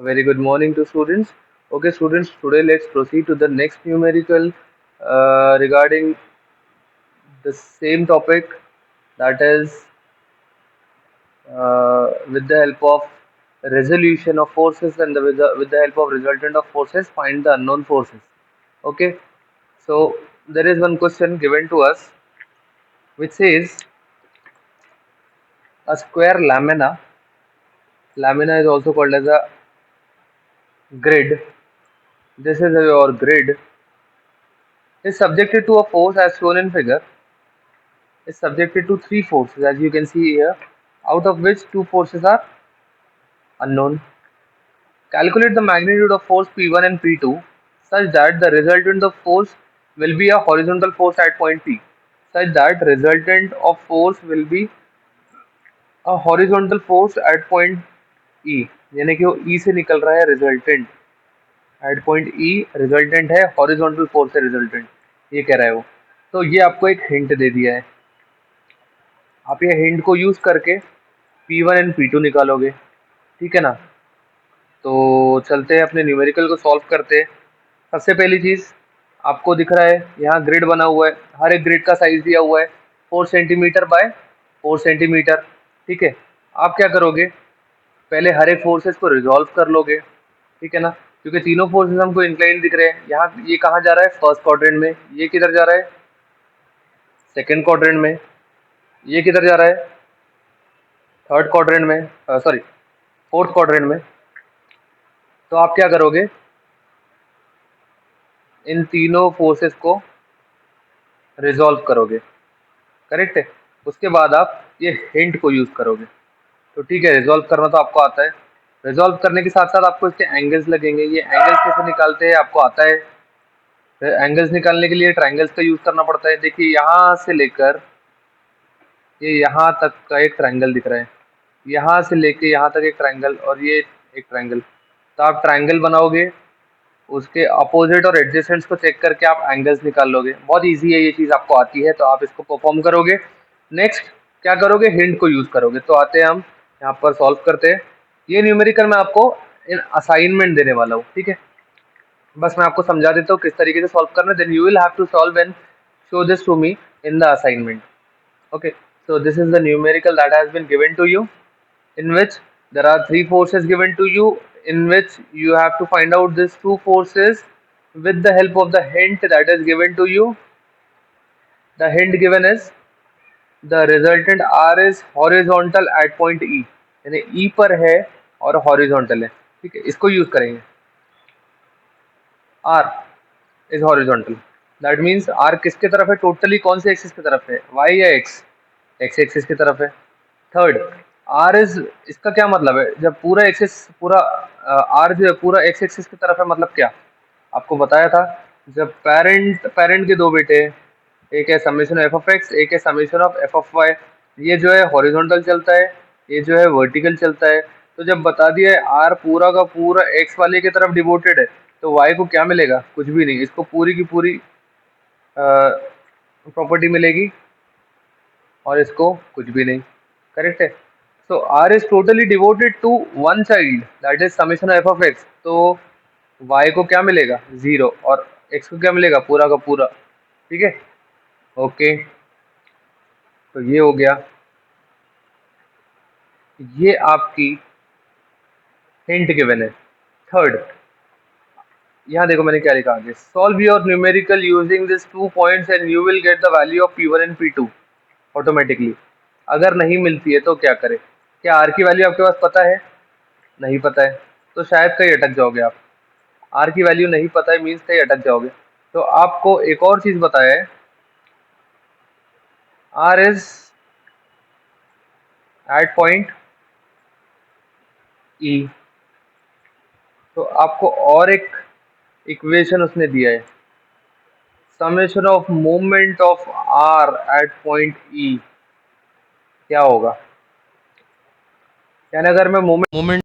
A very good morning to students. Okay, students, today let's proceed to the next numerical regarding the same topic, that is with the help of resolution of forces and with the help of resultant of forces, find the unknown forces. Okay, so there is one question given to us which says a square lamina is also called as a grid. This is your grid is subjected to a force as shown in figure, is subjected to three forces as you can see here, out of which two forces are unknown. Calculate the magnitude of force P1 and P2 such that the resultant of force will be a horizontal force at point P, such that resultant of force will be a horizontal force at point E, यानी कि वो E से निकल रहा है resultant at point E, resultant है horizontal force है resultant, ये कह रहा है वो। तो ये आपको एक हिंट दे दिया है, आप ये हिंट को यूज करके P1 एंड P2 निकालोगे, ठीक है ना। तो चलते हैं अपने न्यूमेरिकल को सॉल्व करते हैं। सबसे पहली चीज़ आपको दिख रहा है यहाँ ग्रिड बना हुआ है, हर एक ग्रिड का साइज दिया हुआ है 4 सेंटीमीटर बाय 4 सेंटीमीटर, ठीक है। आप क्या करोगे, पहले हर एक फोर्सेस को रिजॉल्व कर लोगे, ठीक है ना, क्योंकि तीनों फोर्सेस हमको इंक्लाइन दिख रहे हैं। यहाँ ये कहाँ जा रहा है, फर्स्ट क्वाड्रेंट में, ये किधर जा रहा है, सेकंड क्वाड्रेंट में, ये किधर जा रहा है, थर्ड क्वाड्रेंट में, सॉरी फोर्थ क्वाड्रेंट में। तो आप क्या करोगे, इन तीनों फोर्सेस को रिजॉल्व करोगे, करेक्ट है। उसके बाद आप ये हिंट को यूज करोगे। तो ठीक है, रिजॉल्व करना तो आपको आता है। रिजॉल्व करने के साथ साथ आपको इसके एंगल्स लगेंगे, ये एंगल्स कैसे निकालते हैं आपको आता है। एंगल्स निकालने के लिए ट्रायंगल्स का यूज करना पड़ता है। देखिए यहाँ से लेकर ये यहाँ तक का एक ट्रायंगल दिख रहा है, यहाँ से लेके यहाँ तक एक ट्रायंगल, और ये एक ट्रायंगल। तो आप ट्रायंगल बनाओगे, उसके अपोजिट और एडजेसेंट्स को चेक करके आप एंगल्स निकाल लोगे। बहुत इजी है, ये चीज़ आपको आती है तो आप इसको परफॉर्म करोगे। नेक्स्ट क्या करोगे, हिंट को यूज करोगे। तो आते हैं हम यहाँ पर सॉल्व करते हैं। ये न्यूमेरिकल मैं आपको इन असाइनमेंट देने वाला हूँ, ठीक है। बस मैं आपको समझा देता हूँ किस तरीके से सॉल्व करना है, then you will have to solve and show this to me in the assignment. Okay, so this is the numerical that has been given to you, in which there are three forces given to you, in which you have to find out these two forces with the help of the hint that is given to you. The hint given is the resultant R is horizontal at point E, यानी E पर है और horizontal है, ठीक है। इसको use करेंगे, R is horizontal, that means R किसके तरफ है, टोटली कौन से एक्सिस की तरफ है, Y या X, X एक्सिस की तरफ है। थर्ड, आर इज, इसका क्या मतलब है, जब पूरा एक्सिस पूरा आर जो है पूरा एक्स एक्सिस की तरफ है, मतलब क्या, आपको बताया था। जब पेरेंट पेरेंट के दो बेटे हैं, एक है समेशन एफ ऑफ एक्स, एक है summation of f of y, ये जो है हॉरिजॉन्टल चलता है, ये जो है वर्टिकल चलता है। तो जब बता दिया है आर पूरा का पूरा एक्स वाले की तरफ डिवोटेड है, तो वाई को क्या मिलेगा, कुछ भी नहीं, इसको पूरी की पूरी प्रॉपर्टी मिलेगी, और इसको कुछ भी नहीं, करेक्ट है। So R is totally devoted to one child, that is summation f of x. तो वाई को क्या मिलेगा, जीरो, और एक्स को क्या मिलेगा, पूरा का पूरा, ठीक है। ओके, तो ये हो गया, ये आपकी हिंट गिवन है। थर्ड, यहाँ देखो मैंने क्या लिखा आगे, solve your numerical using this 2 points and you will get the value of P1 and P2 automatically. अगर नहीं मिलती है तो क्या करें, क्या आर की वैल्यू आपके पास पता है, नहीं पता है, तो शायद कहीं अटक जाओगे आप। आर की वैल्यू नहीं पता है मीन्स कहीं अटक जाओगे। तो आपको एक और चीज बताया है, R is at point E. तो आपको और एक इक्वेशन उसने दिया है, summation of moment of R at point E, क्या होगा, यानी अगर मैं moment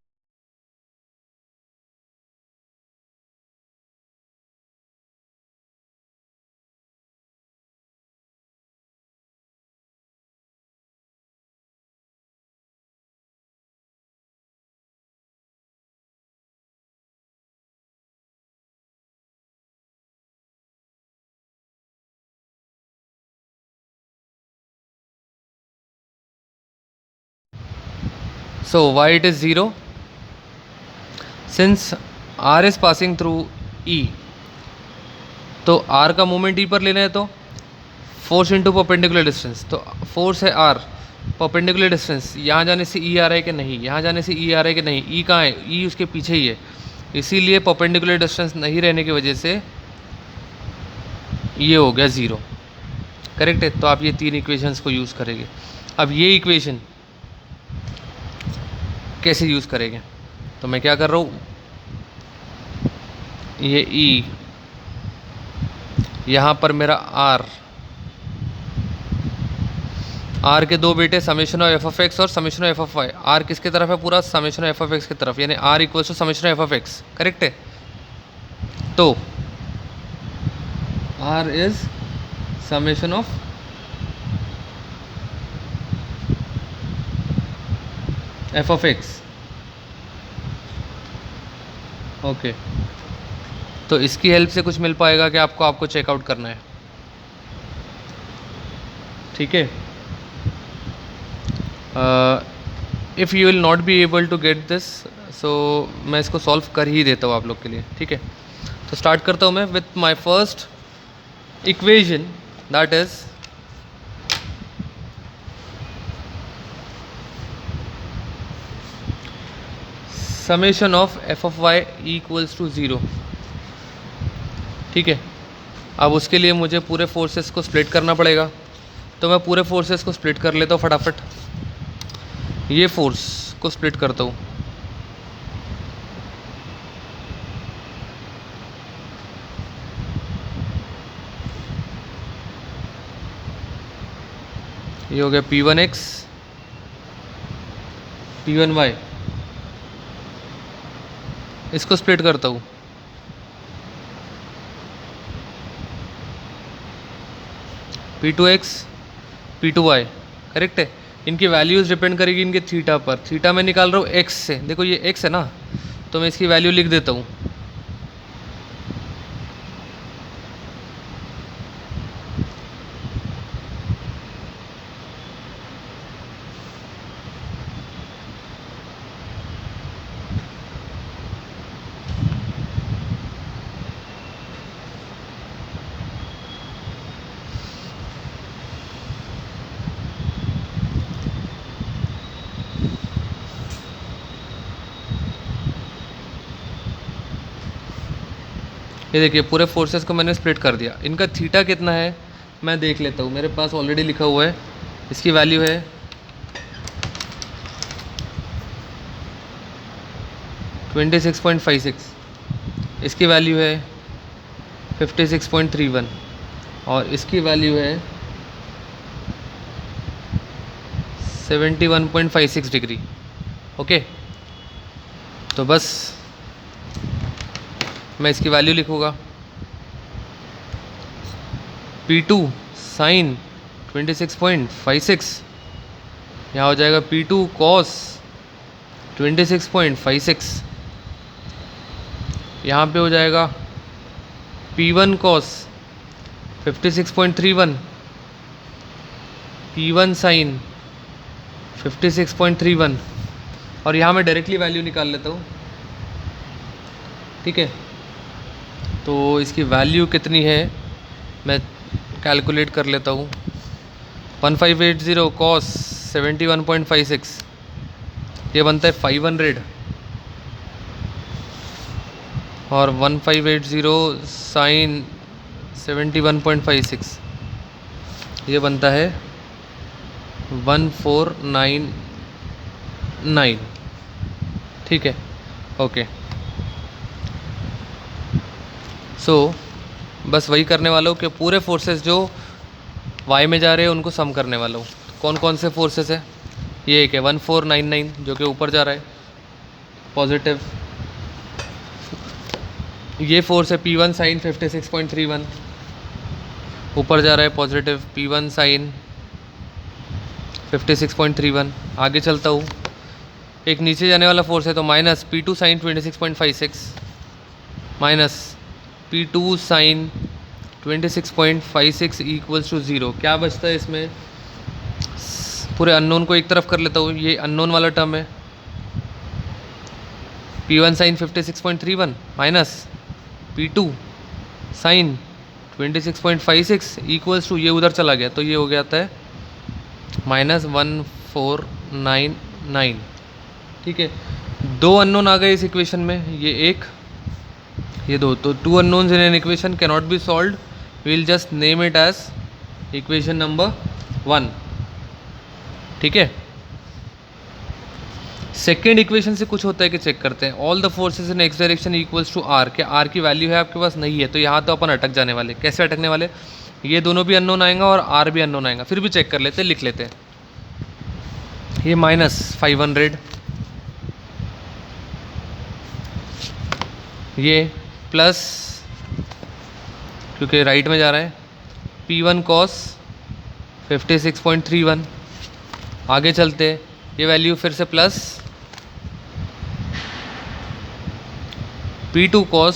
So why it is 0? Since R is passing through E, तो R का मोमेंट E पर लेना है तो फोर्स इंटू परपेंडिकुलर डिस्टेंस, तो फोर्स है R, परपेंडिकुलर डिस्टेंस यहाँ जाने से E आ रहा है कि नहीं, यहाँ जाने से E आ रहा है कि नहीं, E कहाँ है, E उसके पीछे ही है, इसीलिए परपेंडिकुलर डिस्टेंस नहीं रहने की वजह से ये हो गया 0। करेक्ट है। तो आप ये तीन इक्वेशंस को यूज़ करेंगे। अब ये इक्वेशन कैसे यूज़ करेंगे, तो मैं क्या कर रहा हूँ, ये E, यहाँ पर मेरा R के दो बेटे summation of f of x और summation of f of y. R किसके तरफ है, पूरा summation of f of x की तरफ, यानी R equals to summation of f of x. Correct है। तो R is summation of f of x. Okay, तो इसकी हेल्प से कुछ मिल पाएगा कि आपको चेकआउट करना है। ठीक है। If you will not be able to get this, so मैं इसको सॉल्व कर ही देता हूँ आप लोग के लिए। ठीक है, तो स्टार्ट करता हूँ मैं with my first equation, that is summation of f of y equals to 0। ठीक है, अब उसके लिए मुझे पूरे फोर्सेस को स्प्लिट करना पड़ेगा, तो मैं पूरे फोर्सेस को स्प्लिट कर लेता हूँ फटाफट। ये फोर्स को स्प्लिट करता हूँ, ये हो गया P1x P1y, इसको स्प्लिट करता हूँ, P2x P2y। करेक्ट है। इनकी वैल्यूज़ डिपेंड करेगी इनके थीटा पर। थीटा मैं निकाल रहा हूँ x से, देखो ये x है ना, तो मैं इसकी वैल्यू लिख देता हूँ। ये देखिए पूरे फोर्सेस को मैंने स्प्लिट कर दिया। इनका थीटा कितना है मैं देख लेता हूँ, मेरे पास ऑलरेडी लिखा हुआ है। इसकी वैल्यू है 26.56, इसकी वैल्यू है 56.31 और इसकी वैल्यू है 71.56 डिग्री। ओके, तो बस मैं इसकी वैल्यू लिखूँगा, P2 साइन 26.56, यहाँ हो जाएगा P2 कॉस 26.56, यहाँ पे हो जाएगा P1 कॉस 56.31, P1 साइन 56.31, और यहाँ मैं डायरेक्टली वैल्यू निकाल लेता हूँ। ठीक है, तो इसकी वैल्यू कितनी है मैं कैलकुलेट कर लेता हूँ। 1580 कॉस 71.56, ये बनता है 500, और 1580 साइन 71.56 ये बनता है 1499। ठीक है, ओके। सो बस वही करने वाला हूँ कि पूरे फोर्सेस जो वाई में जा रहे हैं उनको सम करने वाला हूँ। कौन कौन से फोर्सेस है, ये एक है 1499 जो कि ऊपर जा रहा है पॉजिटिव, ये फोर्स है P1 साइन 56.31 ऊपर जा रहा है पॉजिटिव, P1 साइन 56.31। आगे चलता हूँ, एक नीचे जाने वाला फोर्स है तो minus P2 sine 26.56 minus P2 sine 26.56 equals to 0। क्या बचता है इसमें, पूरे अननोन को एक तरफ कर लेता हूँ, ये अननोन वाला टर्म है, P1 sine 56.31 minus P2 sine 26.56 equals to, ये उधर चला गया तो ये हो गया था -1499। ठीक है, दो अननोन आ गए इस इक्वेशन में, ये एक ये दो, तो two unknowns in an equation can not be solved, will just name it as equation number 1। ठीक है, सेकेंड इक्वेशन से कुछ होता है कि चेक करते हैं। All the forces in x direction equals to R, क्या आर की वैल्यू है आपके पास? नहीं है, तो यहाँ तो अपन अटक जाने वाले। कैसे अटकने वाले? ये दोनों भी अननोन आएगा और आर भी अननोन आएगा, फिर भी चेक कर लेते हैं, लिख लेते हैं। ये -500, ये प्लस, क्योंकि राइट में जा रहा है, P1 cos 56.31। आगे चलते, ये वैल्यू फिर से plus P2 cos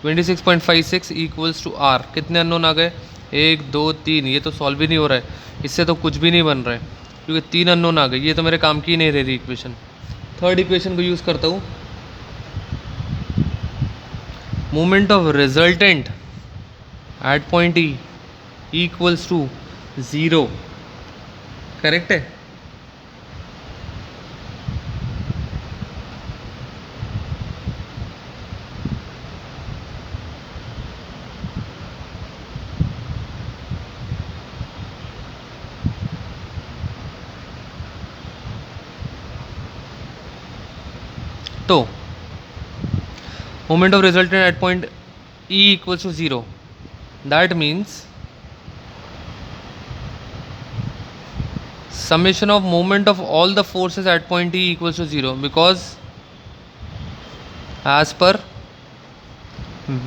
26.56 equals to R. कितने अननोन आ गए? 1 2 3। ये तो सॉल्व ही नहीं हो रहा है, इससे तो कुछ भी नहीं बन रहा है क्योंकि 3 अननोन आ गए। ये तो मेरे काम की नहीं रह रही इक्वेशन। थर्ड इक्वेशन को यूज़ करता हूँ, moment of resultant at point E equals to 0। Correct है? तो moment of resultant at point E equals to 0, that means summation of moment of all the forces at point E equals to 0, because as per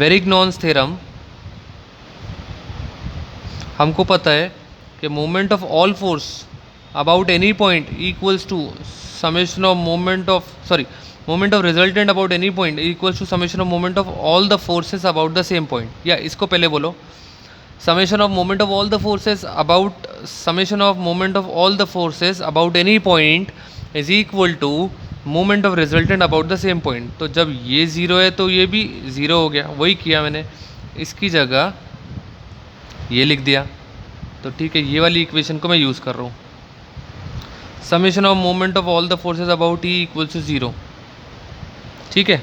Varignon's theorem हमको पता है कि moment of all force about any point equals to summation of moment of resultant about any point equals to summation of moment of all the forces about the same point। या इसको पहले बोलो, summation of moment of all the forces about summation of moment of all the forces about any point is equal to moment of resultant about the same point। तो जब ये 0 है तो ये भी 0 हो गया, वही किया मैंने, इसकी जगह ये लिख दिया। तो ठीक है, ये वाली इक्वेशन को मैं यूज़ कर रहा हूँ, summation of moment of all the forces about E equals to 0। ठीक है,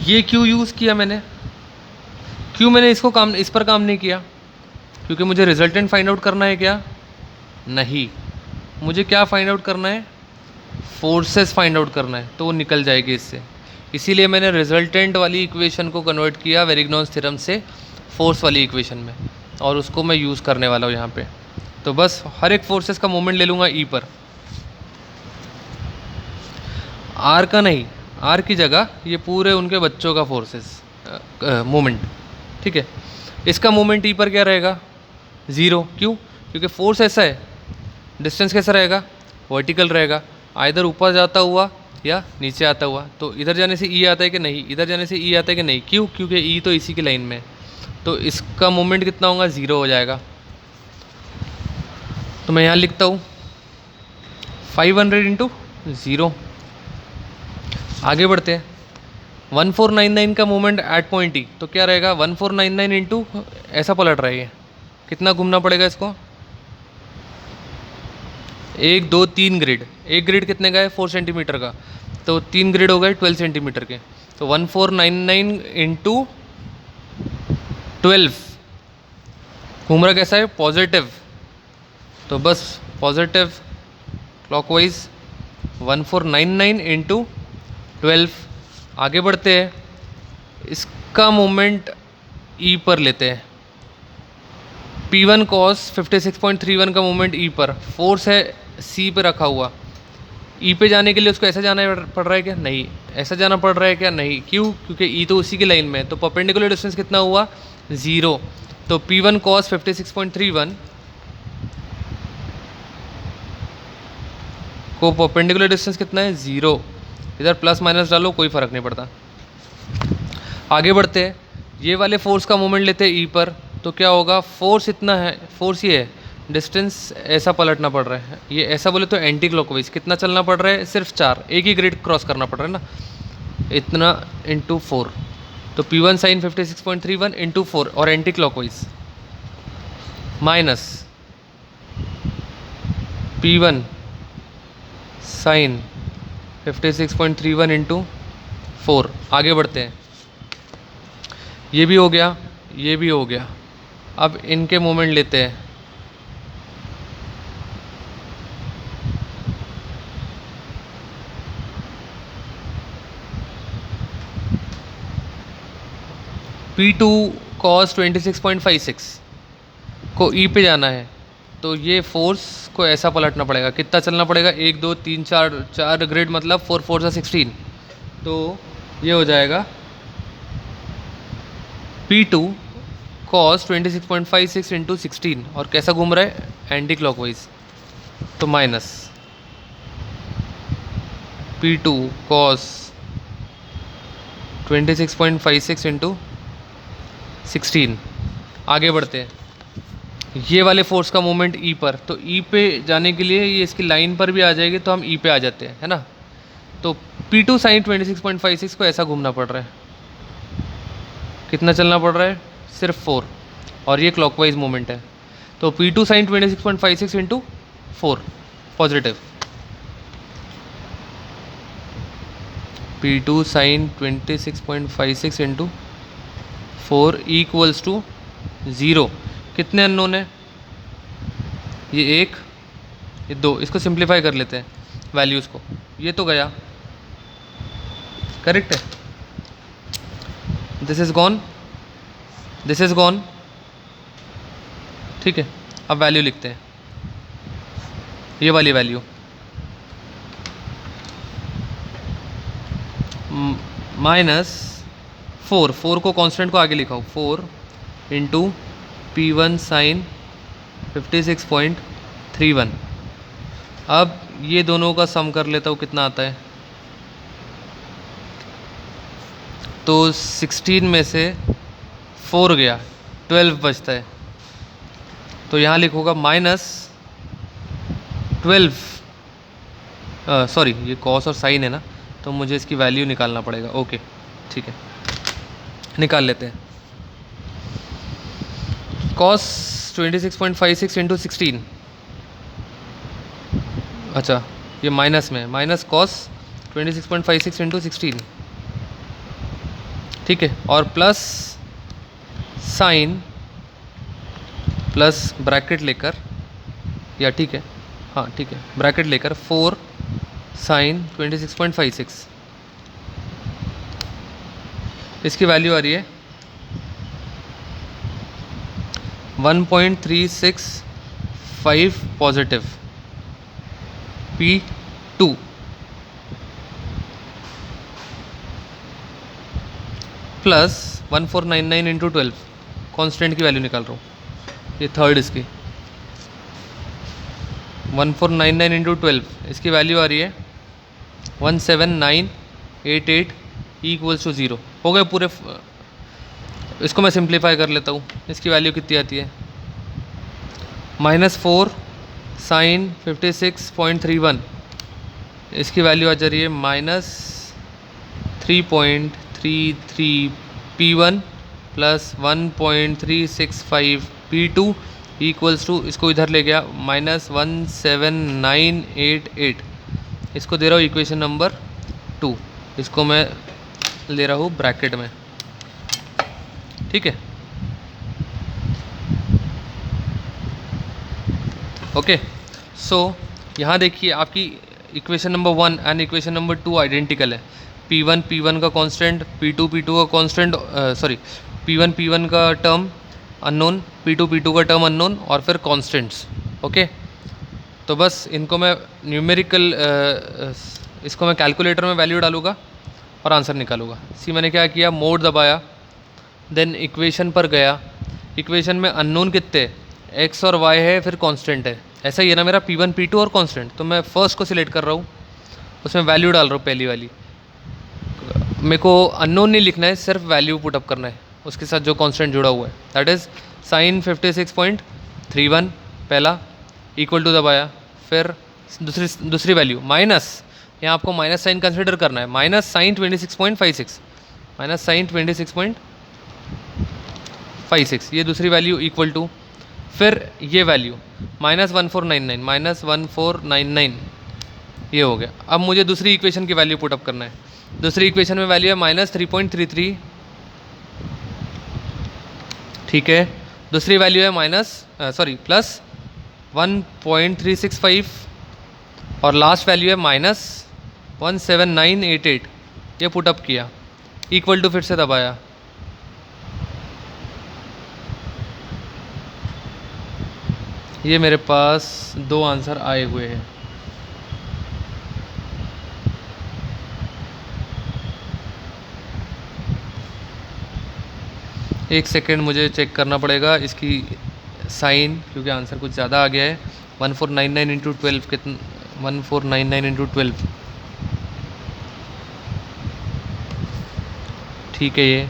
ये क्यों यूज़ किया मैंने? क्यों मैंने इस पर काम नहीं किया? क्योंकि मुझे रिजल्टेंट फाइंड आउट करना है क्या? नहीं, मुझे क्या फाइंड आउट करना है? फोर्सेस फाइंड आउट करना है, तो वो निकल जाएगी इससे। इसीलिए मैंने रिजल्टेंट वाली इक्वेशन को कन्वर्ट किया वेरिग्नॉन्स थ्योरम से फोर्स वाली इक्वेशन में, और उसको मैं यूज़ करने वाला हूँ यहाँ पे। तो बस हर एक फोर्सेस का मोमेंट ले लूँगा ई पर, आर का नहीं, आर की जगह ये पूरे उनके बच्चों का फोर्सेस मोमेंट। ठीक है, इसका मोमेंट ई पर क्या रहेगा? 0। क्यों? क्योंकि फोर्स ऐसा है, डिस्टेंस कैसा रहेगा? वर्टिकल रहेगा, आइदर ऊपर जाता हुआ या नीचे आता हुआ। तो इधर जाने से ई आता है कि नहीं? इधर जाने से ई आता है कि नहीं? क्यों? क्योंकि ई तो इसी की लाइन में है, तो इसका मोमेंट कितना होगा? 0 हो जाएगा। तो मैं यहाँ लिखता हूँ 500 इंटू 0। आगे बढ़ते हैं, 1499 का मोमेंट एट पॉइंट ई, तो क्या रहेगा? 1499 इंटू, ऐसा पलट रहा है ये, कितना घूमना पड़ेगा इसको? 1 2 3 ग्रिड। एक ग्रिड कितने का है? 4 सेंटीमीटर का, तो 3 ग्रिड हो गए 12 सेंटीमीटर के। तो 1499 इंटू 12 घूम रहा कैसा है? पॉजिटिव। तो बस पॉजिटिव क्लॉकवाइज 1499 इंटू 12। आगे बढ़ते हैं, इसका मोमेंट ई पर लेते हैं। P1 cos 56.31 का मोमेंट ई पर, फोर्स है सी पे रखा हुआ, ई पे जाने के लिए उसको ऐसा जाना पड़ रहा है क्या? नहीं। ऐसा जाना पड़ रहा है क्या? नहीं। क्यों? क्योंकि ई तो उसी की लाइन में है, तो परपेंडिकुलर डिस्टेंस कितना हुआ? 0। तो P1 cos 56.31 को परपेंडिकुलर डिस्टेंस कितना है? 0। इधर प्लस माइनस डालो, कोई फ़र्क नहीं पड़ता। आगे बढ़ते हैं, ये वाले फोर्स का मोमेंट लेते हैं ई पर, तो क्या होगा? फोर्स इतना है, फोर्स ये है डिस्टेंस ऐसा पलटना पड़ रहा है, ये ऐसा बोले तो एंटी क्लॉकवाइज कितना चलना पड़ रहा है, सिर्फ 4, एक ही ग्रिड क्रॉस करना पड़ रहा है ना, इतना इंटू 4, तो P1 साइन 56.31 इंटू 4 और anticlockwise minus P1 sine 56.31 into 4। आगे बढ़ते हैं, ये भी हो गया, ये भी हो गया। अब इनके मोमेंट लेते हैं, P2 cos 26.56 को E पे जाना है, तो ये फोर्स को ऐसा पलटना पड़ेगा, कितना चलना पड़ेगा, 1 2 3 4, 4 ग्रिड मतलब 4 4 सा 16, तो ये हो जाएगा P2 cos 26.56 इंटू 16, और कैसा घूम रहा है, एंटी क्लॉकवाइज, तो माइनस P2 cos 26.56 इंटू 16। आगे बढ़ते हैं, ये वाले फोर्स का मोमेंट ई पर, तो ई पे जाने के लिए ये इसकी लाइन पर भी आ जाएगी, तो हम ई पे आ जाते हैं, है ना। तो P2 साइन 26.56 को ऐसा घूमना पड़ रहा है, कितना चलना पड़ रहा है, सिर्फ 4, और ये क्लॉकवाइज मोमेंट है, तो P2 sine 26.56 into 4 positive, P2 sine 26.56 into 4 equals to 0। कितने अननोन है, ये 1, ये 2, इसको सिंप्लीफाई कर लेते हैं वैल्यूज़ को, ये तो गया, करेक्ट है, this is gone, this is gone, ठीक है। अब वैल्यू लिखते हैं, ये वाली वैल्यू माइनस 4 को कांस्टेंट को आगे लिखाओ, 4 इंटू P1 साइन 56.31। अब ये दोनों का सम कर लेता हूँ, कितना आता है, तो 16 में से 4 गया, 12 बचता है, तो यहाँ लिखूँगा माइनस 12, सॉरी ये कॉस और साइन है ना, तो मुझे इसकी वैल्यू निकालना पड़ेगा, ओके ठीक है, निकाल लेते हैं। कॉस 26.56 इंटू 16, अच्छा ये माइनस में, माइनस कॉस 26.56 इंटू 16, ठीक है, और प्लस साइन, प्लस ब्रैकेट लेकर, या ठीक है, हाँ ठीक है, ब्रैकेट लेकर 4 साइन 26.56, इसकी वैल्यू आ रही है 1.365 positive P2, plus 1499 into 12, constant की वैल्यू निकाल रहा हूँ, ये थर्ड इसकी 1499 इंटू 12, इसकी वैल्यू आ रही है 17988 इक्वल्स टू 0। हो गए पूरे, इसको मैं सिंप्लीफाई कर लेता हूँ, इसकी वैल्यू कितनी आती है, -4 साइन 56.31, इसकी वैल्यू आ जा रही है -3.33 P1 plus 1.365 P2 equals to, इसको इधर ले गया -17988, इसको दे रहा हूँ इक्वेशन नंबर 2, इसको मैं ले रहा हूँ ब्रैकेट में, ठीक है, ओके। सो यहाँ देखिए आपकी equation number 1 and equation number 2 identical है, P1 का कांस्टेंट, P2 का कांस्टेंट, सॉरी P1 का टर्म अननोन, P2 का टर्म अननोन, और फिर कांस्टेंट्स, ओके। तो बस इनको मैं न्यूमेरिकल, इसको मैं कैलकुलेटर में वैल्यू डालूँगा और आंसर निकालूंगा। सी मैंने क्या किया, मोड दबाया, देन इक्वेशन पर गया, इक्वेशन में अननोन कितने, x और y है, फिर कांस्टेंट है, ऐसा ही है ना मेरा P1 P2 और कांस्टेंट, तो मैं फर्स्ट को सिलेक्ट कर रहा हूँ, उसमें वैल्यू डाल रहा हूँ पहली वाली, मेरे को अननोन नहीं लिखना है, सिर्फ वैल्यू पुटअप करना है उसके साथ जो कांस्टेंट जुड़ा हुआ है, दैट इज़ साइन 56.31 पहला, इक्वल टू दबाया, फिर दूसरी वैल्यू माइनस, यहाँ आपको माइनस साइन कंसिडर करना है, माइनस साइन 26.56, माइनस साइन 26.56, ये दूसरी वैल्यू इक्वल टू, फिर ये वैल्यू माइनस 1499, माइनस 1499, ये हो गया। अब मुझे दूसरी इक्वेशन की वैल्यू पुटअप करना है। दूसरी इक्वेशन में वैल्यू है माइनस 3.33, ठीक है। दूसरी वैल्यू है प्लस 1.365 और लास्ट वैल्यू है माइनस 17988, ये पुटअप किया, इक्वल टू फिर से दबाया, ये मेरे पास दो आंसर आए हुए हैं। एक सेकेंड मुझे चेक करना पड़ेगा इसकी साइन, क्योंकि आंसर कुछ ज़्यादा आ गया है। 1499 इंटू 12 कितना, 1499 इंटू 12, ठीक है। ये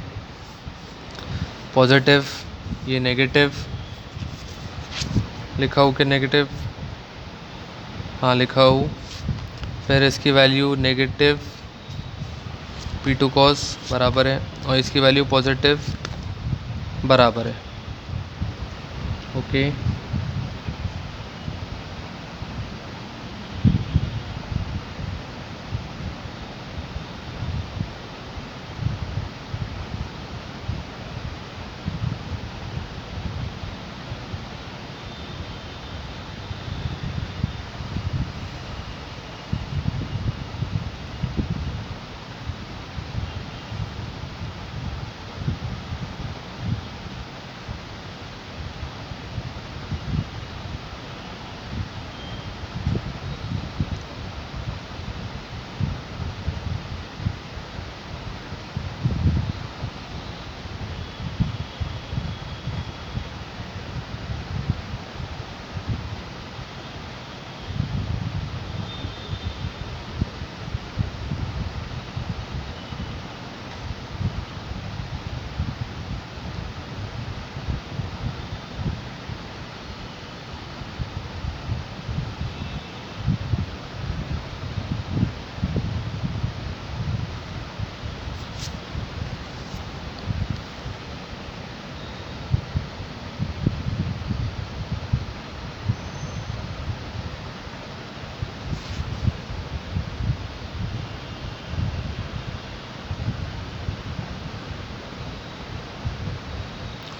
पॉजिटिव, ये नेगेटिव, लिखा हो कि नेगेटिव, हाँ लिखा हो। फिर इसकी वैल्यू नेगेटिव P2 cos बराबर है और इसकी वैल्यू पॉजिटिव बराबर है, ओके।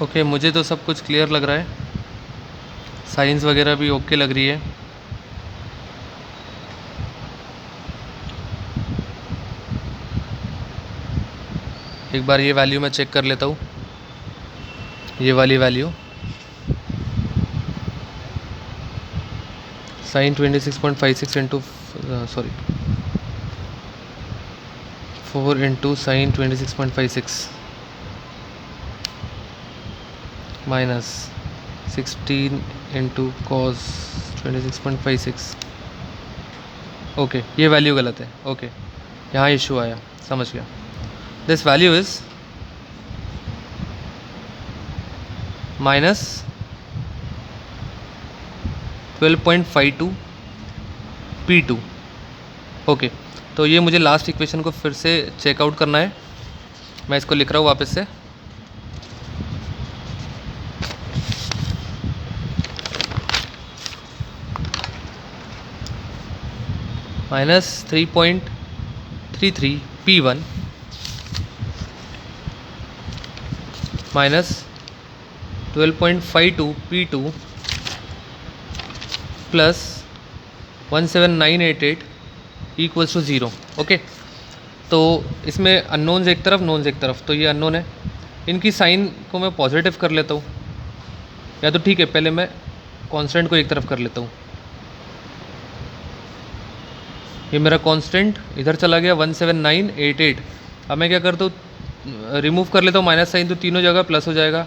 ओके, मुझे तो सब कुछ क्लियर लग रहा है, साइंस वगैरह भी ओके लग रही है। एक बार ये वैल्यू मैं चेक कर लेता हूँ, ये वाली value sine 26.56 into 4 into sine 26.56 minus 16 into cos 26.56, okay ये वैल्यू गलत है, ओके यहाँ इशू आया, समझ गया। This value is minus 12.52 P2, okay. तो ये मुझे लास्ट इक्वेशन को फिर से चेकआउट करना है, मैं इसको लिख रहा हूँ वापस से, minus 3.33 P1 minus 12.52 P2 plus 17988 equals to 0, okay. तो इसमें अननोन्स एक तरफ, नोन्स एक तरफ, तो ये अननोन है, इनकी साइन को मैं पॉजिटिव कर लेता हूँ, या तो ठीक है पहले मैं कांस्टेंट को एक तरफ कर लेता हूँ, ये मेरा कांस्टेंट इधर चला गया 17988। अब मैं क्या करता हूँ, रिमूव कर लेता हूँ माइनस साइन, तो तीनों जगह प्लस हो जाएगा,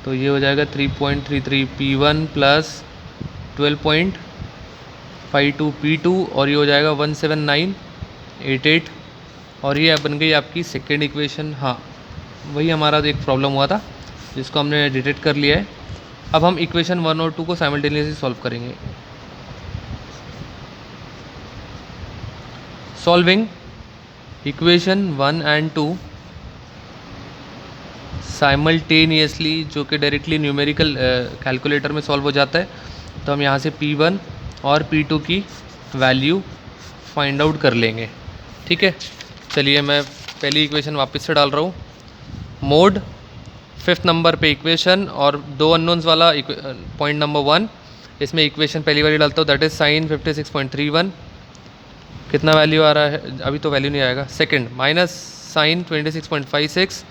तो ये हो जाएगा 3.33 P1 प्लस 12.52 P2 और ये हो जाएगा 17988 और ये बन गई आपकी सेकेंड इक्वेशन। हाँ वही हमारा एक प्रॉब्लम हुआ था जिसको हमने डिटेक्ट कर लिया है, अब हम इक्वेशन 1 और 2 को साइमल्टेनियसली सॉल्व करेंगे। सॉल्विंग इक्वेशन 1 एंड 2 साइमल्टेनियसली, जो कि डायरेक्टली न्यूमेरिकल कैलकुलेटर में सॉल्व हो जाता है। तो हम यहाँ से P1 और P2 की वैल्यू फाइंड आउट कर लेंगे। ठीक है, चलिए मैं पहली इक्वेशन वापस से डाल रहा हूँ। मोड 5th नंबर पे इक्वेशन और दो अननोन्स वाला पॉइंट नंबर 1, इसमें इक्वेशन पहली वाली डालता हूँ, दैट इज साइन 56.31। कितना वैल्यू आ रहा है, अभी तो वैल्यू नहीं आएगा। सेकंड माइनस साइन 26.56,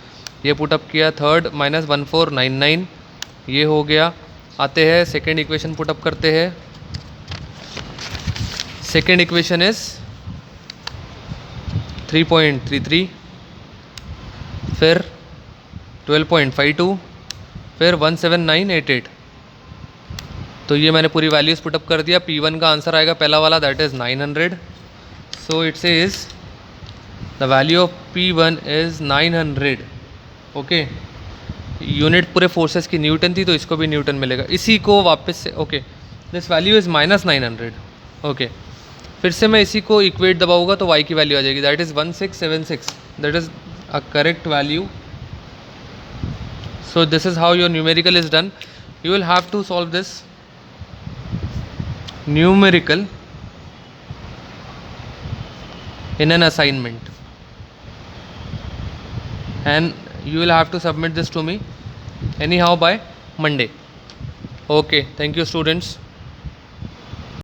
ये पुटअप किया। थर्ड माइनस 1499, ये हो गया। आते हैं सेकंड इक्वेशन पुटअप करते हैं। सेकंड इक्वेशन इज 3.33, फिर 12.52, फिर 17988। तो ये मैंने पूरी वैल्यूज़ पुटअप कर दिया। P1 का आंसर आएगा पहला वाला, that is 900। So it says the value of P1 is 900। Okay, unit पूरे फोर्सेस की न्यूटन थी, तो इसको भी न्यूटन मिलेगा। इसी को वापस से, okay, this value is -900। Okay, फिर से मैं इसी को इक्वेट दबाऊंगा तो y की वैल्यू आ जाएगी, that is 1676। That is a correct value. So this is how your numerical is done. You will have to solve this numerical in an assignment, and you will have to submit this to me anyhow by Monday. Okay, thank you students.